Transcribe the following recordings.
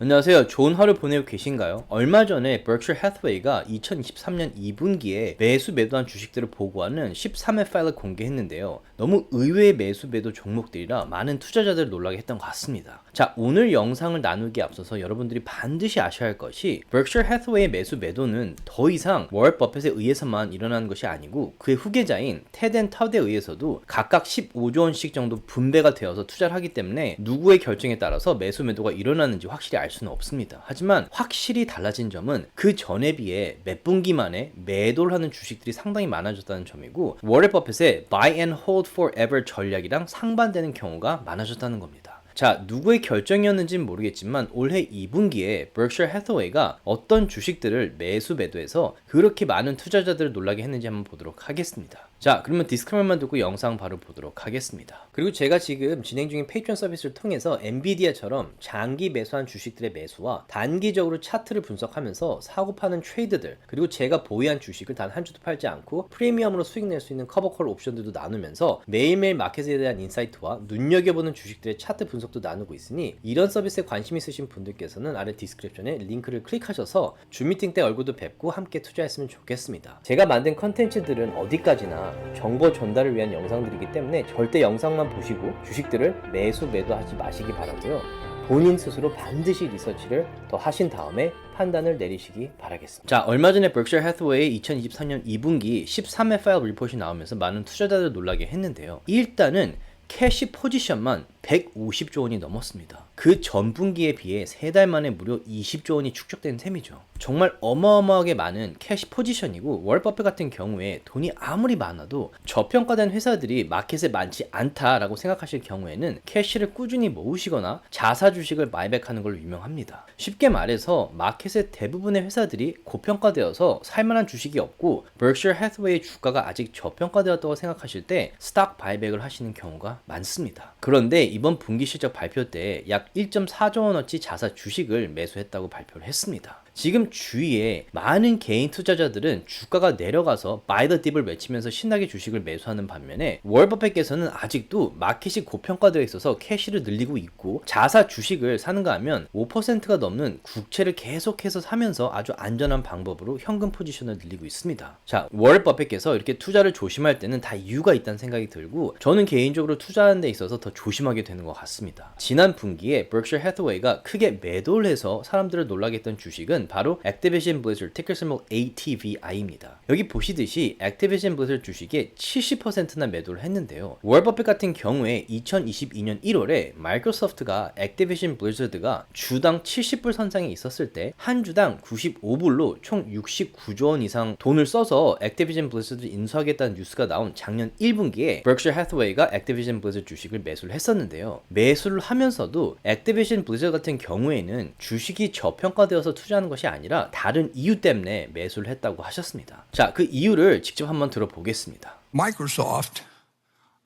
안녕하세요. 좋은 하루 보내고 계신가요? 얼마 전에 Berkshire Hathaway가 2023년 2분기에 매수 매도한 주식들을 보고하는 13회 파일을 공개했는데요. 너무 의외의 매수 매도 종목들이라 많은 투자자들을 놀라게 했던 것 같습니다. 자, 오늘 영상을 나누기에 앞서서 여러분들이 반드시 아셔야 할 것이 Berkshire Hathaway의 매수 매도는 더 이상 워런 버핏에 의해서만 일어나는 것이 아니고 그의 후계자인 테드 앤 터드에 의해서도 각각 15조 원씩 정도 분배가 되어서 투자를 하기 때문에 누구의 결정에 따라서 매수 매도가 일어나는지 확실히 알 수는 없습니다. 하지만 확실히 달라진 점은 그 전에 비해 몇 분기 만에 매도를 하는 주식들이 상당히 많아졌다는 점이고 워런 버핏의 buy and hold forever 전략이랑 상반되는 경우가 많아졌다는 겁니다. 자, 누구의 결정이었는지는 모르겠지만 올해 2분기에 Berkshire Hathaway가 어떤 주식들을 매수 매도해서 그렇게 많은 투자자들을 놀라게 했는지 한번 보도록 하겠습니다. 자, 그러면 디스크레이머만 듣고 영상 바로 보도록 하겠습니다. 그리고 제가 지금 진행 중인 페이트론 서비스를 통해서 엔비디아처럼 장기 매수한 주식들의 매수와 단기적으로 차트를 분석하면서 사고 파는 트레이드들, 그리고 제가 보유한 주식을 단 한 주도 팔지 않고 프리미엄으로 수익 낼 수 있는 커버콜 옵션들도 나누면서 매일매일 마켓에 대한 인사이트와 눈여겨보는 주식들의 차트 분석도 나누고 있으니 이런 서비스에 관심 있으신 분들께서는 아래 디스크립션에 링크를 클릭하셔서 줌미팅 때 얼굴도 뵙고 함께 투자했으면 좋겠습니다. 제가 만든 컨텐츠들은 어디까지나 정보 전달을 위한 영상들이기 때문에 절대 영상만 보시고 주식들을 매수 매도하지 마시기 바라고요. 본인 스스로 반드시 리서치를 더 하신 다음에 판단을 내리시기 바라겠습니다. 자, 얼마 전에 Berkshire Hathaway의 2023년 2분기 13회 파일 리포트이 나오면서 많은 투자자들을 놀라게 했는데요. 일단은 캐시 포지션만 150조 원이 넘었습니다. 그 전분기에 비해 3달 만에 무려 20조 원이 축적된 셈이죠. 정말 어마어마하게 많은 캐시 포지션이고 워런 버핏 같은 경우에 돈이 아무리 많아도 저평가된 회사들이 마켓에 많지 않다라고 생각하실 경우에는 캐시를 꾸준히 모으시거나 자사 주식을 마이백하는 걸로 유명합니다. 쉽게 말해서 마켓의 대부분의 회사들이 고평가되어서 살만한 주식이 없고 Berkshire Hathaway의 주가가 아직 저평가되었다고 생각하실 때 스탁 바이백을 하시는 경우가 많습니다. 그런데 이번 분기 실적 발표 때 약 1.4조 원어치 자사 주식을 매수했다고 발표를 했습니다. 지금 주위에 많은 개인 투자자들은 주가가 내려가서 buy the dip을 외치면서 신나게 주식을 매수하는 반면에 워런 버핏께서는 아직도 마켓이 고평가되어 있어서 캐시를 늘리고 있고 자사 주식을 사는가 하면 5%가 넘는 국채를 계속해서 사면서 아주 안전한 방법으로 현금 포지션을 늘리고 있습니다. 자, 워런 버핏께서 이렇게 투자를 조심할 때는 다 이유가 있다는 생각이 들고 저는 개인적으로 투자하는 데 있어서 더 조심하게 되는 것 같습니다. 지난 분기에 Berkshire Hathaway가 크게 매도를 해서 사람들을 놀라게 했던 주식은 바로 Activision Blizzard, 티cker symbol ATVI입니다. 여기 보시듯이 Activision Blizzard 주식의 70%나 매도를 했는데요. 워런 버핏 같은 경우에 2022년 1월에 마이크로소프트가 Activision Blizzard가 주당 70불 선상에 있었을 때 한 주당 95불로 총 69조 원 이상 돈을 써서 Activision Blizzard를 인수하겠다는 뉴스가 나온 작년 1분기에 Berkshire Hathaway가 Activision Blizzard 주식을 매수를 했었는데요. 매수를 하면서도 Activision Blizzard 같은 경우에는 주식이 저평가되어서 투자하는 것이 아니라 다른 이유 때문에 매수를 했다고 하셨습니다. 자, 그 이유를 직접 한번 들어보겠습니다. Microsoft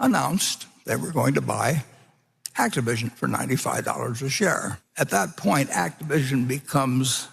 announced they were going to buy Activision for $95 a share. At that point, Activision becomes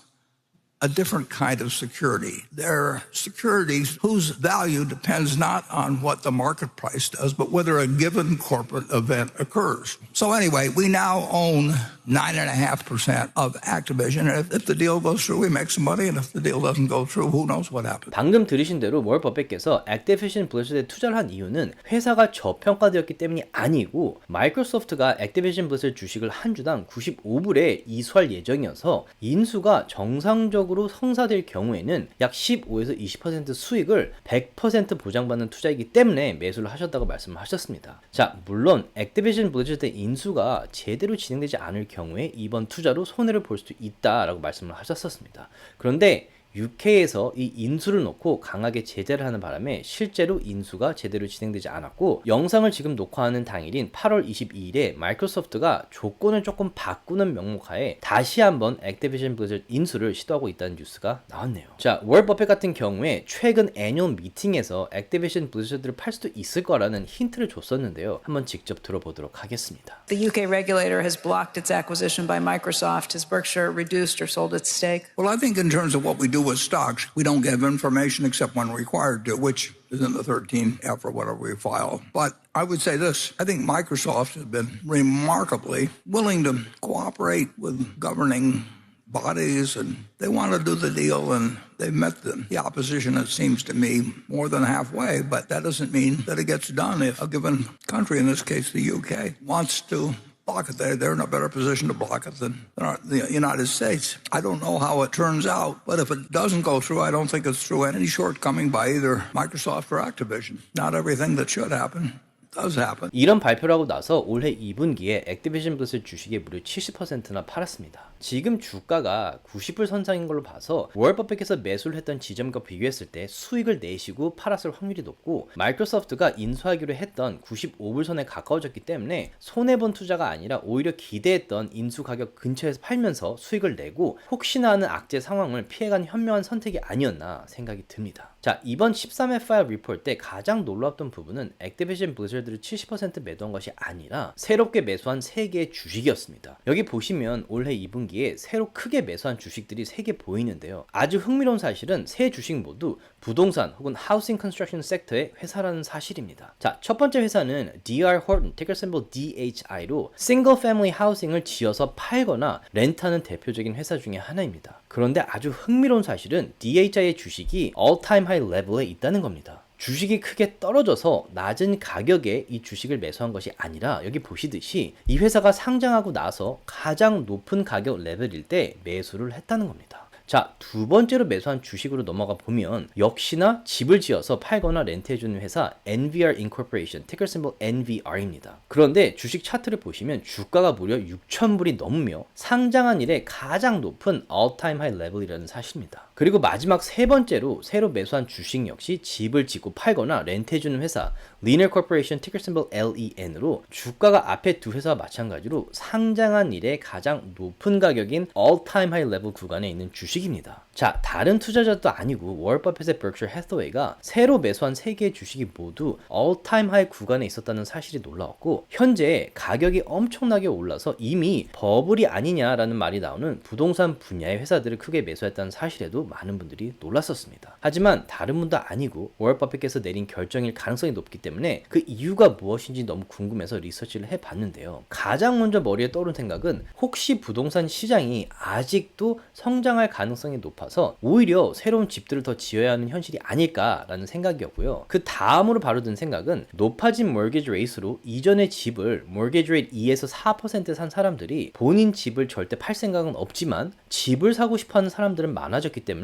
a different kind of security. They're securities whose value depends not on what the market price does, but whether a given corporate event occurs. So anyway, we now own 9.5% of Activision. And if the deal goes through, we make some money. And if the deal doesn't go through, who knows what happens. 방금 들으신 대로 워런 버핏께서 Activision Blizzard에 투자를 한 이유는 회사가 저평가되었기 때문이 아니고 마이크로소프트가 Activision Blizzard 주식을 한 주당 95불에 이수할 예정이어서 인수가 정상적으로 성사될 경우에는 약 15에서 20% 수익을 100% 보장받는 투자이기 때문에 매수를 하셨다고 말씀을 하셨습니다. 자, 물론 Activision Blizzard의 인수가 제대로 진행되지 않을 경우에 이번 투자로 손해를 볼 수도 있다라고 말씀을 하셨었습니다. 그런데 UK에서 이 인수를 놓고 강하게 제재를 하는 바람에 실제로 인수가 제대로 진행되지 않았고 영상을 지금 녹화하는 당일인 8월 22일에 마이크로소프트가 조건을 조금 바꾸는 명목하에 다시 한번 액티비전 블리자드 인수를 시도하고 있다는 뉴스가 나왔네요. 자, 워런 버핏 같은 경우에 최근 애니얼 미팅에서 액티비전 블리자드를 팔 수도 있을 거라는 힌트를 줬었는데요. 한번 직접 들어보도록 하겠습니다. The UK regulator has blocked its acquisition by Microsoft. Has Berkshire reduced or sold its stake? Well, I think in terms of what we do with stocks, we don't give information except when required to, which is in the 13F or whatever we file. But I would say this. I think Microsoft has been remarkably willing to cooperate with governing bodies, and they want to do the deal, and they've met the opposition, it seems to me, more than halfway, but that doesn't mean that it gets done. If a given country, in this case the UK, wants to block it, they're in a better position to block it than the United States. I don't know how it turns out, but if it doesn't go through, I don't think it's through any shortcoming by either Microsoft or Activision. Not everything that should happen does happen. 이런 발표를 하고 나서 올해 2분기에 액티비전 블리자드 주식이 무려 70%나 팔았습니다. 지금 주가가 90불 선상인 걸로 봐서 워런 버핏께서 매수를 했던 지점과 비교했을 때 수익을 내시고 팔았을 확률이 높고, 마이크로소프트가 인수하기로 했던 95불 선에 가까워졌기 때문에 손해본 투자가 아니라 오히려 기대했던 인수 가격 근처에서 팔면서 수익을 내고 혹시나 하는 악재 상황을 피해간 현명한 선택이 아니었나 생각이 듭니다. 자, 이번 13회 파일 리포트 때 가장 놀라웠던 부분은 액티비전 블리자드를 70% 매도한 것이 아니라 새롭게 매수한 3개의 주식이었습니다. 여기 보시면 올해 2분기에 새로 크게 매수한 주식들이 3개 보이는데요. 아주 흥미로운 사실은 세 주식 모두 부동산 혹은 하우싱 컨스트럭션 섹터의 회사라는 사실입니다. 자, 첫 번째 회사는 D.R. Horton, ticker symbol DHI로 싱글 패밀리 하우싱을 지어서 팔거나 렌트하는 대표적인 회사 중에 하나입니다. 그런데 아주 흥미로운 사실은 DHI의 주식이 all-time high level에 있다는 겁니다. 주식이 크게 떨어져서 낮은 가격에 이 주식을 매수한 것이 아니라 여기 보시듯이 이 회사가 상장하고 나서 가장 높은 가격 레벨일 때 매수를 했다는 겁니다. 자, 두 번째로 매수한 주식으로 넘어가 보면 역시나 집을 지어서 팔거나 렌트해주는 회사 NVR Incorporation, ticker symbol NVR입니다. 그런데 주식 차트를 보시면 주가가 무려 6,000불이 넘으며 상장한 이래 가장 높은 all-time high level이라는 사실입니다. 그리고 마지막 세 번째로 새로 매수한 주식 역시 집을 짓고 팔거나 렌트해주는 회사 Linear Corporation, ticker symbol LEN으로 주가가 앞에 두 회사와 마찬가지로 상장한 이래 가장 높은 가격인 all-time high level 구간에 있는 주식입니다. 자, 다른 투자자도 아니고 워런 버핏의 Berkshire Hathaway가 새로 매수한 3개의 주식이 모두 all-time high 구간에 있었다는 사실이 놀라웠고, 현재 가격이 엄청나게 올라서 이미 버블이 아니냐라는 말이 나오는 부동산 분야의 회사들을 크게 매수했다는 사실에도 많은 분들이 놀랐었습니다. 하지만 다른 분도 아니고 워런 버핏께서 내린 결정일 가능성이 높기 때문에 그 이유가 무엇인지 너무 궁금해서 리서치를 해봤는데요. 가장 먼저 머리에 떠오른 생각은 혹시 부동산 시장이 아직도 성장할 가능성이 높아서 오히려 새로운 집들을 더 지어야 하는 현실이 아닐까라는 생각이었고요. 그 다음으로 바로 든 생각은 높아진 mortgage rate로 이전의 집을 mortgage rate 2에서 4% 산 사람들이 본인 집을 절대 팔 생각은 없지만 집을 사고 싶어하는 사람들은 많아졌기 때문에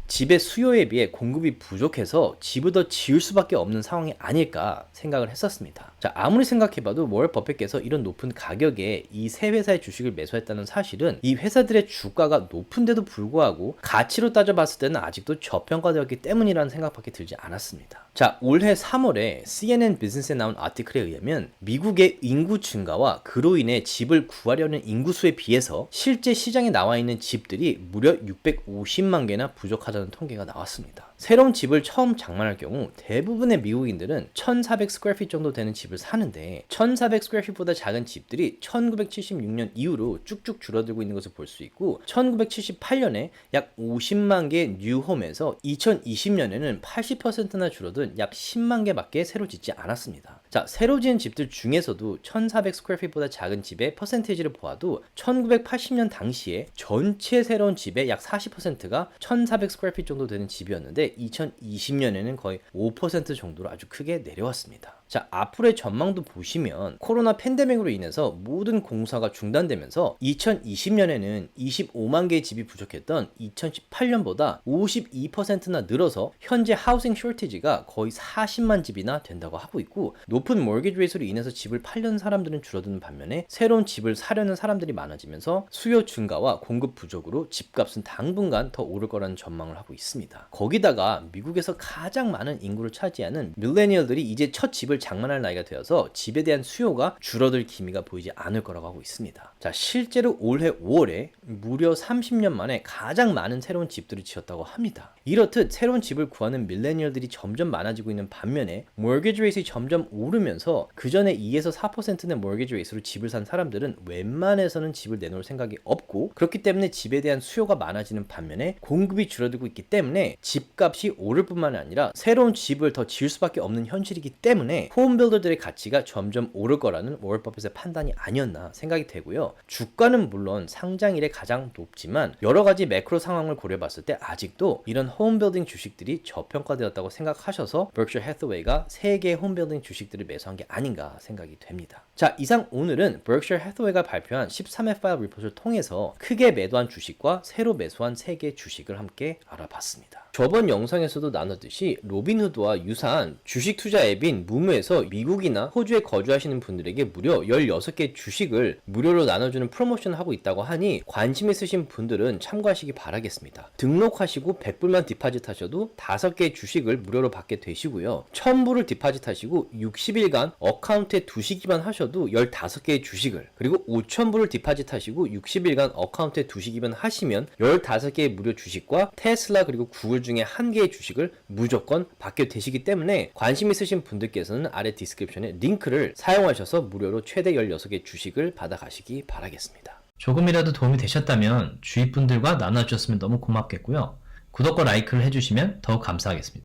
집의 수요에 비해 공급이 부족해서 집을 더 지을 수밖에 없는 상황이 아닐까 생각을 했었습니다. 자, 아무리 생각해봐도 워런 버핏께서 이런 높은 가격에 이 세 회사의 주식을 매수했다는 사실은 이 회사들의 주가가 높은데도 불구하고 가치로 따져봤을 때는 아직도 저평가되었기 때문이라는 생각밖에 들지 않았습니다. 자, 올해 3월에 CNN 비즈니스에 나온 아티클에 의하면 미국의 인구 증가와 그로 인해 집을 구하려는 인구수에 비해서 실제 시장에 나와 있는 집들이 무려 650만 개나 부족하다는 통계가 나왔습니다. 새로운 집을 처음 장만할 경우 대부분의 미국인들은 1,400 square feet 정도 되는 집을 사는데 1,400 square feet보다 작은 집들이 1976년 이후로 쭉쭉 줄어들고 있는 것을 볼 수 있고 1978년에 약 50만 개 뉴홈에서 2020년에는 80%나 줄어든 약 10만 개밖에 새로 짓지 않았습니다. 자, 새로 지은 집들 중에서도 1,400 square feet보다 작은 집의 퍼센테이지를 보아도 1980년 당시에 전체 새로운 집의 약 40%가 1,400 square feet 정도 되는 집이었는데 2020년에는 거의 5% 정도로 아주 크게 내려왔습니다. 자, 앞으로의 전망도 보시면 코로나 팬데믹으로 인해서 모든 공사가 중단되면서 2020년에는 25만 개의 집이 부족했던 2018년보다 52%나 늘어서 현재 하우싱 쇼티지가 거의 40만 집이나 된다고 하고 있고, 높은 mortgage rate로 인해서 집을 팔려는 사람들은 줄어드는 반면에 새로운 집을 사려는 사람들이 많아지면서 수요 증가와 공급 부족으로 집값은 당분간 더 오를 거라는 전망을 하고 있습니다. 거기다가 미국에서 가장 많은 인구를 차지하는 밀레니얼들이 이제 첫 집을 집을 장만할 나이가 되어서 집에 대한 수요가 줄어들 기미가 보이지 않을 거라고 하고 있습니다. 자, 실제로 올해 5월에 무려 30년 만에 가장 많은 새로운 집들을 지었다고 합니다. 이렇듯 새로운 집을 구하는 밀레니얼들이 점점 많아지고 있는 반면에 mortgage rate이 점점 오르면서 그 전에 2에서 4%는 mortgage rate로 집을 산 사람들은 웬만해서는 집을 내놓을 생각이 없고, 그렇기 때문에 집에 대한 수요가 많아지는 반면에 공급이 줄어들고 있기 때문에 집값이 오를 뿐만 아니라 새로운 집을 더 지을 수밖에 없는 현실이기 때문에 홈빌더들의 가치가 점점 오를 거라는 워런 버핏의 판단이 아니었나 생각이 되고요. 주가는 물론 상장일에 가장 높지만 여러 가지 매크로 상황을 고려봤을 때 아직도 이런 홈빌딩 주식들이 저평가되었다고 생각하셔서 Berkshire Hathaway가 3개의 홈빌딩 주식들을 매수한 게 아닌가 생각이 됩니다. 자, 이상 오늘은 Berkshire Hathaway가 발표한 13회 파일 리포트를 통해서 크게 매도한 주식과 새로 매수한 3개의 주식을 함께 알아봤습니다. 저번 영상에서도 나눴듯이 로빈후드와 유사한 주식 투자 앱인 무무에서 미국이나 호주에 거주하시는 분들에게 무려 16개 주식을 무료로 나눠주는 프로모션을 하고 있다고 하니 관심 있으신 분들은 참고하시기 바라겠습니다. 등록하시고 100불만 디파짓 하셔도 5개의 주식을 무료로 받게 되시고요. 1000불을 디파짓 하시고 60일간 어카운트에 두시기만 하셔도 15개의 주식을, 그리고 5000불을 디파짓 하시고 60일간 어카운트에 두시기만 하시면 15개의 무료 주식과 테슬라 그리고 구글 중에 1개의 주식을 무조건 받게 되시기 때문에 관심 있으신 분들께서는 아래 디스크립션에 링크를 사용하셔서 무료로 최대 16개 주식을 받아가시기 바라겠습니다. 조금이라도 도움이 되셨다면 주위 분들과 나눠주셨으면 너무 고맙겠고요. 구독과 라이크를 해주시면 더욱 감사하겠습니다.